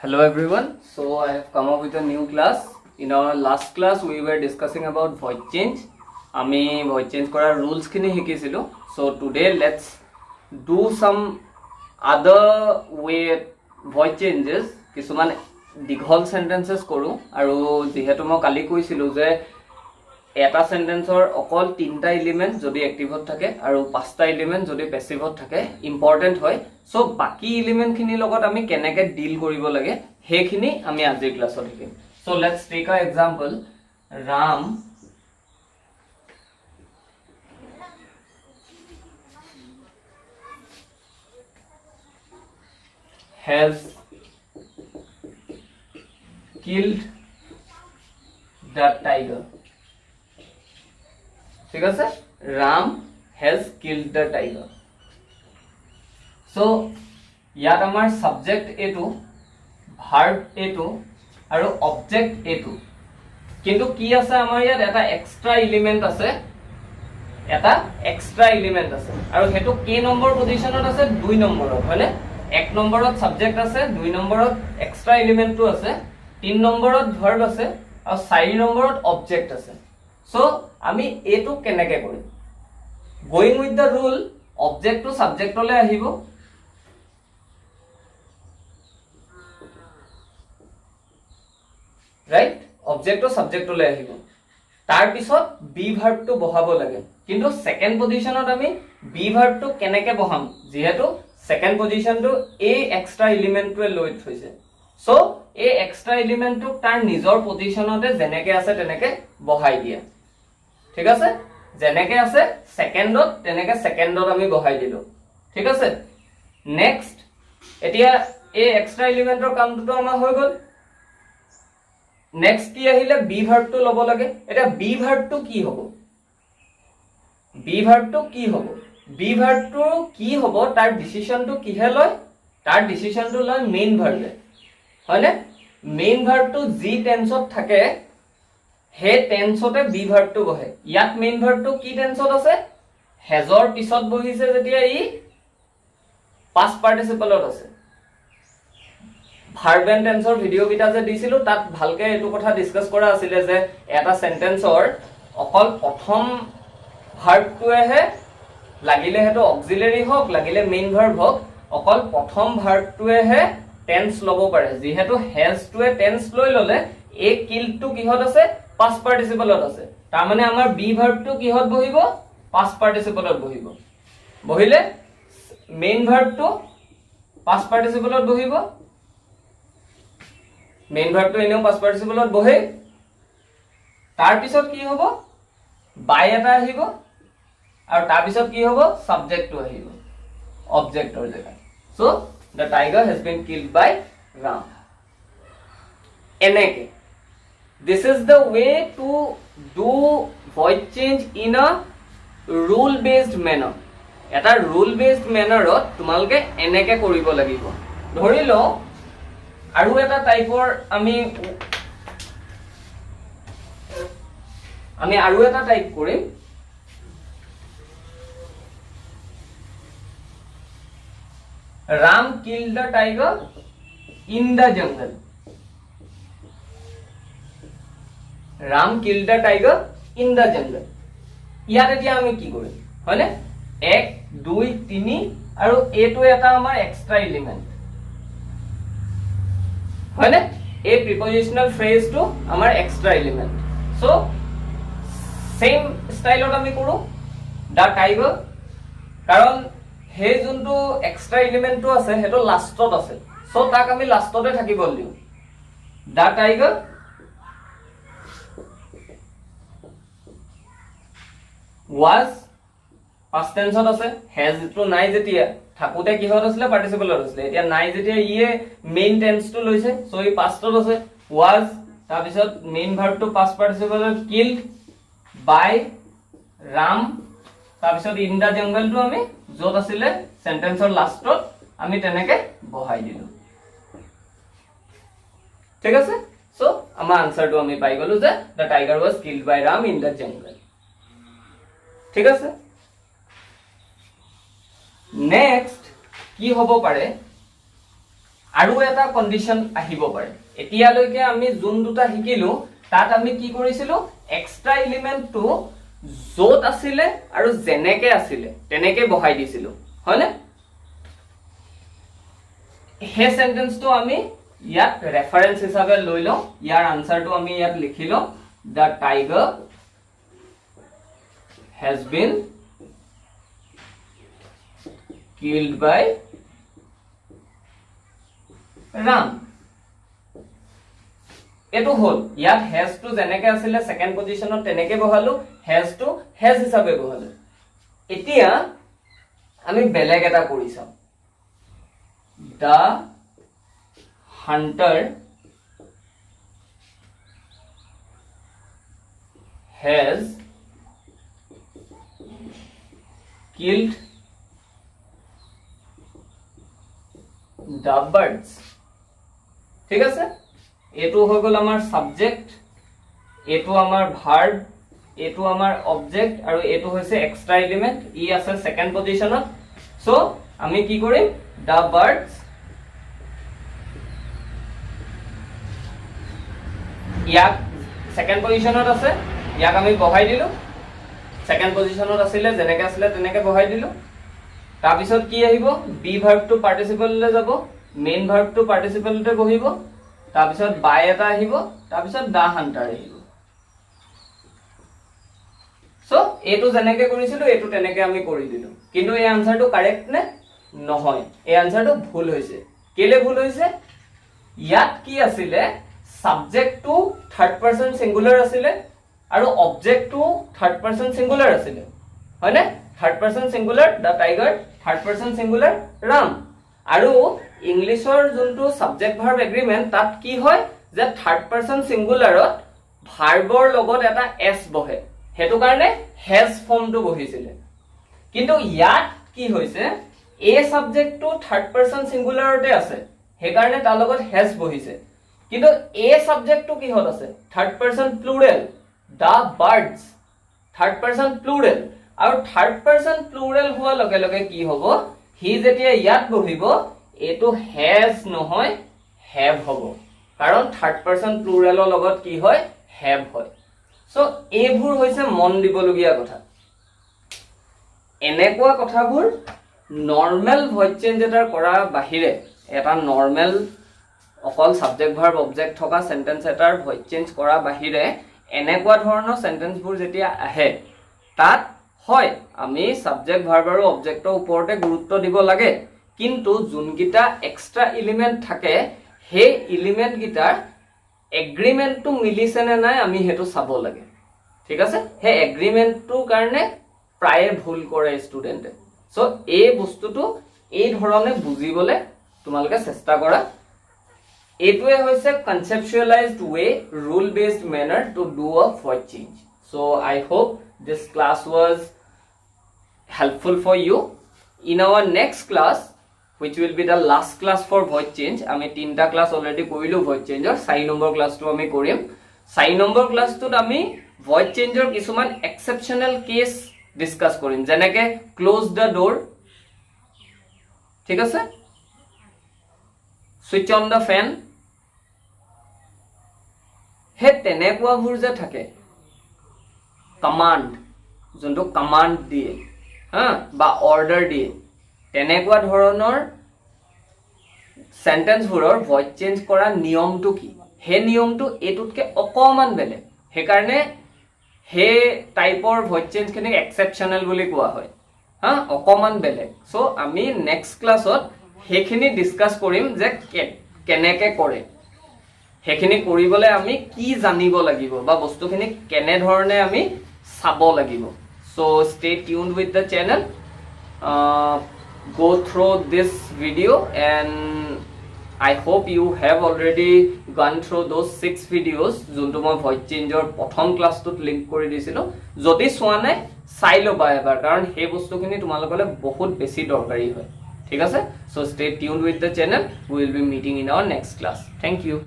Hello everyone. So I have come up with a new class. In our last class we were discussing about void change. Ami void change kora rules kini hikisilo. So today let's do some other way void changes. Kisuman dighol sentences koru aru jihetu mo kali koisilo je এটা সেন্টেন্সৰ অকল তিনটা element যদি এক্টিভত থাকে আৰু পাঁচটা element যদি প্যাসিভত থাকে important হয় সো বাকি এলিমেন্ট খিনি লগত আমি কেনেকৈ ডিল কৰিব লাগে হেখিনি আমি আজিৰ ক্লাছত শিকিম so let's take a example Ram has killed the tiger. ঠিক আছে Ram has killed the tiger. So ইয়াত আমাৰ সাবজেক্ট এটো ভাৰ্ব এটো আৰু অবজেক্ট এটো কিন্তু কি আছে আমাৰ ইয়াত এটা এক্সট্ৰা এলিমেন্ট আছে আৰু হেতু কে নম্বৰ পজিশনত আছে 2 নম্বৰত হয়নে 1 নম্বৰত সাবজেক্ট আছে 2 নম্বৰত এক্সট্ৰা এলিমেন্টটো আছে 3 নম্বৰত ভাৰ্ব আছে আৰু 4 নম্বৰত অবজেক্ট আছে So, আমি এটো কেনেকে কৰিম going with the rule object to subject লৈ আহিব right object to subject লৈ আহিব তাৰ পিছত be verb to বহাব লাগে কিন্তু সেকেন্ড পজিশনত আমি be verb to কেনেকে বহাম যেহেতু সেকেন্ড পজিশনটো a এক্সট্ৰা এলিমেন্টটোৱে লৈ থৈছে সো a এক্সট্ৰা এলিমেন্টটো তাৰ নিজৰ পজিশনতে যেনেকে আছে তেনেকে বহাই দিয়া ঠিক আছে যেনেকে আছে সেকেন্ডত তেনেকে সেকেন্ডত আমি বহাই দিলো ঠিক আছে নেক্সট এতিয়া এই এক্সট্ৰা এলিমেন্টৰ কামটো আমাৰ হৈ গল নেক্সট কি আহিলে বি ভার্বটো লব লাগে এটা বি ভার্বটো কি হ'ব বি ভার্বটো কি হ'ব তাৰ ডিসিশনটো কিহে লয় তাৰ ডিসিশনটো লয় মেইন ভার্বে হয়নে মেইন ভার্বটো জি টেন্সত থাকে হে টেন্সতে বি ভার্বটো বহে ইয়াত মেইন ভার্বটো কি টেন্সত আছে হেজৰ পিছত বহিছে যেতিয়া ই পাস্ট পাৰ্টিসিপলত আছে ভাৰ্ব এন্ড টেন্সৰ ভিডিও কিটা যে দিছিলো তাত ভালকে এটো কথা ডিসকাস কৰা আছিল যে এটা সেন্টেন্সৰ অকল প্ৰথম ভাৰ্বটোহে লাগিলে হেটো অক্সিলাৰি হক লাগিলে মেইন ভাৰ্ব হক অকল প্ৰথম ভাৰ্বটোহে টেন্স লব পাৰে যেহেতু হেজ টুৱে টেন্স লৈ ললে এ কিলটো কিহত আছে past participle আছে তাৰ মানে আমাৰ বি ভাৰ্বটো কিহত বহিব past participle বহিব বহিলে মেইন ভাৰ্বটো past participle বহিব মেইন ভাৰ্বটো এনেও past participle বহে তাৰ পিছত কি হ'ব বাই এটা আহিব আৰু তাৰ পিছত কি হ'ব সাবজেক্টটো আহিব অবজেক্টৰ জেগা so the tiger has been killed by Ram এনেকে This is the way to do void change in a rule based manner. এটা rule based manner ত তোমালকে এনেকে কৰিব লাগিব ধৰিলো আৰু এটা টাইপৰ আমি আৰু এটা টাইপ কৰিম Ram killed the tiger in the jungle Ram killed the tiger in the jungle. ইয়াত এতিয়া আমি কি কৰিম হয়নে 1 2 3 আৰু এটো এটা আমাৰ এক্সট্ৰা এলিমেন্ট হয়নে এই প্ৰিপজিশনাল ফ্ৰেজটো আমাৰ এক্সট্ৰা এলিমেন্ট সো সেম ষ্টাইলত আমি কৰো দা টাইগাৰ কাৰণ হে যোনটো এক্সট্ৰা এলিমেন্টটো আছে হেটো লাষ্টত আছে সো তাক আমি লাষ্টতে থাকিব দিও দা টাইগাৰ was past tense আছে has to নাই যেতিয়া থাকুতে কি হত আছিল পার্টিসিপল আছিল এতিয়া নাই যেতিয়া ইয়ে মেইন টেন্স টো লৈছে সো ই পাস্টত আছে was তাৰ পিছত মেইন ভাৰ্ব টো past participle killed by Ram তাৰ পিছত in the jungle টো আমি যত আছিল সেন্টেন্সৰ লাষ্টত আমি তেনেকে বহাই দিলো ঠিক আছে সো আমাৰ আনসাৰটো আমি পাই গলো যে the tiger was killed by Ram in the jungle ঠিক আছে নেক্সট কি হ'ব পাৰে আৰু এটা কন্ডিশন আহিব পাৰে এতিয়ালৈকে আমি যোন দুটা শিকিলো তাত আমি কি কৰিছিলো এক্সট্ৰা এলিমেন্টটো যত আছিলে আৰু যেনেকে আছিলে তেনেকে বহাই দিছিলো হয়নে হে সেন্টেন্সটো আমি ইয়াত ৰেফাৰেন্স হিচাপে লৈ লওঁ ইয়াৰ আনসাৰটো আমি ইয়াত লিখিলো the tiger has been killed by Ram এটো হল ইয়াত has to যেনেকে আছিল সেকেন্ড পজিশনত তেনেকে বহালো has to has হিচাপে বহালো এতিয়া আমি বেলেগ এটা কৰি চাম the hunter has killed the birds ঠিক আছে এটো হৈ গল আমাৰ সাবজেক্ট এটো আমাৰ ভাৰ্ব এটো আমাৰ অবজেক্ট আৰু এটো হৈছে এক্সট্ৰা এলিমেন্ট ই আছে সেকেন্ড পজিশনত সো আমি কি কৰিম the birds ইয়াক সেকেন্ড পজিশনত আছে ইয়াক আমি বহাই দিলো সেকেন্ড পজিশনত আছিল যেনেকে আছিল তেনেকে বহাই দিলো তাৰ পিছত কি আহিব বি ভাৰ্ব টু পাৰ্টিসিপললে যাব মেইন ভাৰ্ব টু পাৰ্টিসিপলতে বহিব তাৰ পিছত বাই এটা আহিব তাৰ পিছত দা হান্টাৰ আহিব সো এটো যেনেকে কৰিছিলো এটো তেনেকে আমি কৰি দিলো কিন্তু এই আনসাৰটো কাৰেক্ট নে নহয় এই আনসাৰটো ভুল হৈছে কেলে ভুল হৈছে ইয়াত কি আছিল subject to third person singular আছিলে আৰু object to third person singular আছিলে হয়নে third person singular the tiger third person singular Ram আৰু ইংলিশৰ যোনটো সাবজেক্ট ভাৰ্ব এগ্ৰিমেন্ট তাত কি হয় যে থাৰ্ড পাৰসন সিঙ্গুলাৰত ভাৰ্বৰ লগত এটা এস বহে হেতু কাৰণে হেজ ফৰ্মটো বহিছিল কিন্তু ইয়াত কি হৈছে এ সাবজেক্ট টু থাৰ্ড পাৰসন সিঙ্গুলাৰতে আছে হে কাৰণে তাৰ লগত হেজ বহিছে কিন্তু এ সাবজেক্টটো কি হল আছে থাৰ্ড পাৰসন প্লুৰাল দা বাৰ্ডস থাৰ্ড পাৰসন প্লুৰাল আৰু থাৰ্ড পাৰসন প্লুৰাল হোৱা লগে লগে কি হ'ব হি যেতিয়া ইয়াত বহিব এটো হেজ নহয় হ্যাভ হ'ব কাৰণ থাৰ্ড পাৰসন প্লুৰালৰ লগত কি হয় হ্যাভ হয় সো এইবোৰ হৈছে মন দিবলগীয়া কথা এনেকুৱা কথাবোৰ নৰমাল ভয়েস চেঞ্জ এটাৰ কৰা বাহিৰে এটা নৰমাল অকল সাবজেক্ট ভাৰ্ব অবজেক্ট থকা সেন্টেন্স এটাৰ ভয়েস চেঞ্জ কৰা বাহিৰে এনেকুৱা ধৰণৰ সেন্টেন্সবোৰ যেতিয়া আহে তাত হয় আমি সাবজেক্ট ভাৰ্ব আৰু অবজেক্টৰ ওপৰতে গুৰুত্ব দিব লাগে কিন্তু যোনকিটা এক্সট্ৰা এলিমেন্ট থাকে হে এলিমেন্ট গিটাৰ এগ্ৰিমেন্টটো মিলিছে নে নাই আমি হেতু চাব লাগে ঠিক আছে হে এগ্ৰিমেন্টটোৰ কাৰণে প্ৰায়ে ভুল কৰে ষ্টুডেন্টে সো এই বস্তুটো এই ধৰণে বুজিবলে তোমালোকে চেষ্টা কৰা এটোৱে হৈছে conceptualized way rule based manner to do a voice change so I hope this class was helpful for you in our next class which will be the last class for voice change আমি তিনটা class already কৰিলো voice changer 4 number ক্লাসটো আমি কৰিম 4 number ক্লাসটোত আমি voice changer কিছুমান exceptional case discuss কৰিম যেনেকে close the door ঠিক আছে switch on the fan হে তেনেকুৱাবোৰ যে থাকে কমান্ড যোনটো কমান্ড দিয়ে বা অৰ্ডাৰ দিয়ে তেনেকুৱা ধৰণৰ সেন্টেন্সবোৰৰ ভয়েস চেঞ্জ কৰা নিয়মটো কি হে নিয়মটো এটুটকে অকমান বেলেগ হে কাৰণে হে টাইপৰ ভয়েস চেঞ্জ খিনি এক্সেপশনাল বুলি কোৱা হয় অকমান বেলেগ সো আমি নেক্সট ক্লাছত হেখিনি ডিসকাস কৰিম যে কেনেকে কৰে হেখিনি কৰিবলে আমি কি জানিব লাগিব বা বস্তুখিনি কেনে ধৰণে আমি চাব লাগিব so stay tuned with the channel go through this video and I hope you have already gone through those 6 videos যোনটো মই ভয়েস চেঞ্জৰ প্ৰথম ক্লাছটোত লিংক কৰি দিছিলো যদি সোৱা নাই চাই লবা এবাৰ কাৰণ হে বস্তুখিনি তোমালোকলে বহুত বেছি দৰকাৰী হয় ঠিক আছে so stay tuned with the channel we will be meeting in our next class thank you